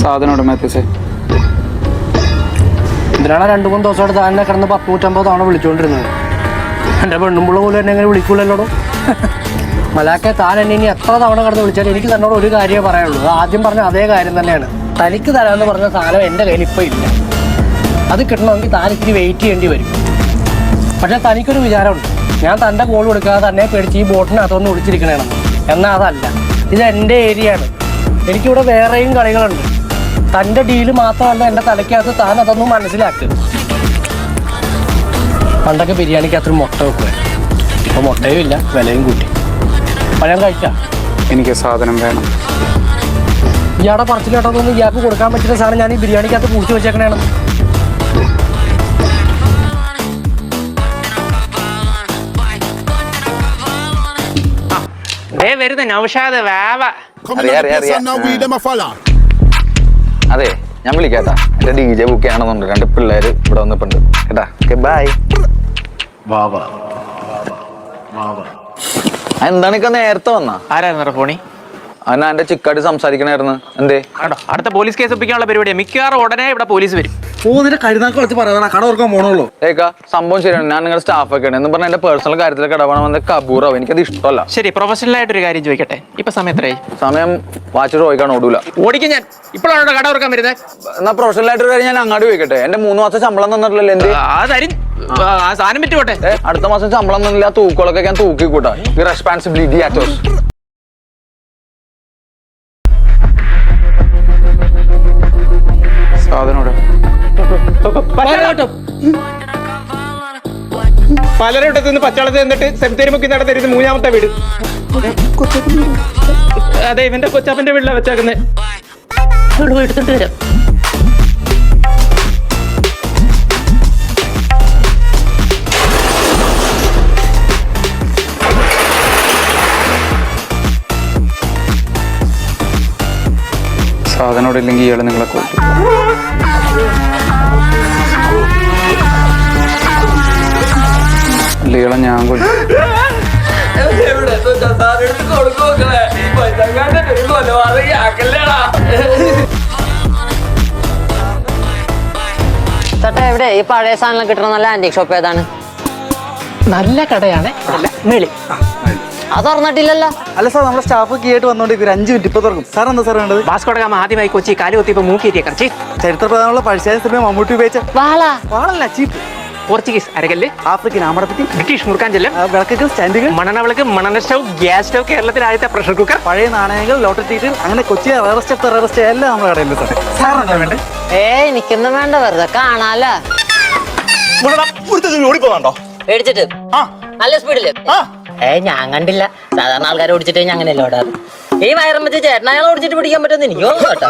സാധനം മാത്യൂസേ, ഇതിനാണ് 2-3 ദിവസമായിട്ട് താൻ കിടന്ന് 150 തവണ വിളിച്ചുകൊണ്ടിരുന്നത്. എൻ്റെ പെണ്ണുമ്പിള്ള പോലും എന്നെ അങ്ങനെ വിളിക്കൂലല്ലോടോ. മലാക്കെ താൻ എന്നെ ഇനി എത്ര തവണ കിടന്ന് വിളിച്ചാലും എനിക്ക് തന്നോട് ഒരു കാര്യമേ പറയുള്ളൂ. അത് ആദ്യം പറഞ്ഞ അതേ കാര്യം തന്നെയാണ്. തനിക്ക് തരാമെന്ന് പറഞ്ഞ സാധനം എൻ്റെ കയ്യിൽ ഇപ്പോൾ ഇല്ല. അത് കിട്ടണമെങ്കിൽ താൻ ഇത്തിരി വെയിറ്റ് ചെയ്യേണ്ടി വരും. പക്ഷേ തനിക്കൊരു വിചാരമുണ്ട്, ഞാൻ തൻ്റെ കോൾ കൊടുക്കാതെ തന്നെ പേടിച്ച് ഈ ബോട്ടിനകത്തൊന്ന് വിളിച്ചിരിക്കണമെന്ന്. എന്നാൽ അതല്ല, ഇത് എൻ്റെ ഏരിയയാണ്. എനിക്കിവിടെ വേറെയും കളികളുണ്ട്. തൻ്റെ ഡീല് മാത്രമല്ല എൻ്റെ തലയ്ക്കകത്ത്. താൻ അതൊന്നും മനസ്സിലാക്കുക. പണ്ടൊക്കെ ബിരിയാണിക്കകത്തൊരു മുട്ട വെക്കുക, ഇപ്പോൾ മുട്ടയും ഇല്ല, വിലയും കൂട്ടി. പഴം കഴിക്കാം. എനിക്ക് സാധനം വേണം. ഇയാടെ പറച്ചിലോട്ടൊന്നും ഇയാൾക്ക് കൊടുക്കാൻ പറ്റുന്ന സാധനം ഞാൻ ഈ ബിരിയാണിക്കകത്ത് പൂഴ്ത്തി വെച്ചേക്കണേണ്. വരുന്ന നൗഷാദ് വാവ. അതെ, ഞാൻ വിളിക്കാട്ടാ. എന്റെ DJ ബുക്ക് ചെയ്യണമെന്നുണ്ട്. 2 പിള്ളേര് ഇവിടെ വന്നിട്ടുണ്ട് കേട്ടാ. ബൈ. എന്താണ് നേരത്തെ വന്നാ? ആരായിരുന്നു ഫോണി? അന്നാ എന്റെ ചിക്കായിട്ട് സംസാരിക്കണായിരുന്നു. എന്തേ? അടുത്ത പോലീസ് കേസ് ഒപ്പിക്കാനുള്ള പരിപാടിയാണ്. മിക്കവാറും ഉടനെ ഇവിടെ പോലീസ് വരും. കരുതാക്ക് കളിച്ച് പറയാ കട ഓർക്കാൻ പോണല്ലോ. ഏക്കാ സംഭവം ശരിയാണ്. ഞാൻ നിങ്ങളുടെ സ്റ്റാഫൊക്കെ ആണ് എന്ന് പറഞ്ഞാൽ എന്റെ പേഴ്സണൽ കാര്യത്തിലൊക്കെ ഇടപെടണമെന്ന് കബൂറാവും. എനിക്കത് ഇഷ്ടമല്ല. ശരി, പ്രൊഫഷണൽ ആയിട്ടൊരു കാര്യം ചോദിക്കട്ടെ. ഇപ്പൊ സമയം എത്രയായി? സമയം വാച്ചിട്ട് ചോദിക്കാൻ ഓടൂല. ഓടിക്കും ഞാൻ. ഇപ്പോഴാണോ കട ഓർക്കാൻ വരുന്നത്? എന്നാ പ്രൊഫഷണൽ ആയിട്ടൊരു കാര്യം ഞാൻ അങ്ങോട്ട് ചോദിക്കട്ടെ. എന്റെ 3 മാസം ശമ്പളം തന്നിട്ടില്ലല്ലോ. എന്ത് ആ സാധനം വിറ്റുപോട്ടെ. അടുത്ത മാസം ശമ്പളം തന്നില്ല. തൂക്കുകളൊക്കെ ഞാൻ തൂക്കി കൂട്ടാ. റെസ്പോൺസിബിലിറ്റി ആറ്റോസ്. സാധനം പലരോട്ടത്ത് നിന്ന് പച്ചാളത്ത് നിന്നിട്ട് സെമിത്തേരി മുക്കി നടത്തരുത്. 3ാമത്തെ വീട്. അതെ, ഇവന്റെ കൊച്ചാപ്പന്റെ വീട്ടിലാ വെച്ചേക്കുന്നത്. എടുത്തിട്ട് വരാം. സാധനം ഇവിടെ ഇല്ലെങ്കിൽ ഇയാൾ നിങ്ങളെ കൊല്ലും. ഇയാളെ ഞാൻ കൊല്ലും. ചേട്ടാ, എവിടെ ഈ പഴയ സാധനം കിട്ടണ നല്ല ആന്റിക് ഷോപ്പ് ഏതാണ്? നല്ല കടയാണ്. മേളി അത് തുറന്നിട്ടില്ലല്ലോ. അല്ല സാർ, നമ്മുടെ സ്റ്റാഫ് കീയായിട്ട് വന്നോണ്ടിരിക്കും. 5 മിനിറ്റ് ഇപ്പൊ തുറക്കും. സാർ എന്താ സാർ വേണ്ടത്? വാസ്കോഡഗാമ ആദ്യമായി കൊച്ചി കാലുകൊത്തിയപ്പോ മൂക്കിയേറ്റിയ കറച്ചി. ചരിത്രപ്രധാനമുള്ള പഴശ്ശാരി സിനിമ മമ്മൂട്ടി ഉപയോഗിച്ച വാളല്ല, ചീപ്പ്. പോർച്ചുഗീസ് അരകല്ല്, ആഫ്രിക്കൻ ആമടപ്പറ്റി, ബ്രിട്ടീഷ് മുറുക്കാഞ്ചെല്ലും, വിളക്കുകൾ, സ്റ്റാൻഡുകൾ, മണ്ണെണ്ണ മണ്ണെണ്ണ സ്റ്റൗ, ഗ്യാസ് സ്റ്റൗ, കേരളത്തിലെ ആദ്യത്തെ പ്രഷർ കുക്കർ, പഴയ നാണയങ്ങൾ, ലോട്ടറി ടിക്കറ്റ്, അങ്ങനെ കൊച്ചി റെറസ്റ്റ് എല്ലാം നമ്മുടെ കടയിൽ സാർ. സാർ എന്താ വേണ്ടത്? എനിക്കൊന്നും വേണ്ട, വെറുതെ കാണാലോ. ഓടിപ്പോണ്ടോ പേടിച്ചിട്ട് നല്ല സ്പീഡില്? ഞാൻ കണ്ടില്ല. സാധാരണ ആൾക്കാരെ ഓടിച്ചിട്ട് ഞാൻ അങ്ങനെയല്ല ഓടാറ്. ഈ വയറും വെച്ച് ചേട്ടൻ അയാളെ ഓടിച്ചിട്ട് പിടിക്കാൻ പറ്റുമെന്ന് എനിക്കോ കേട്ടോ.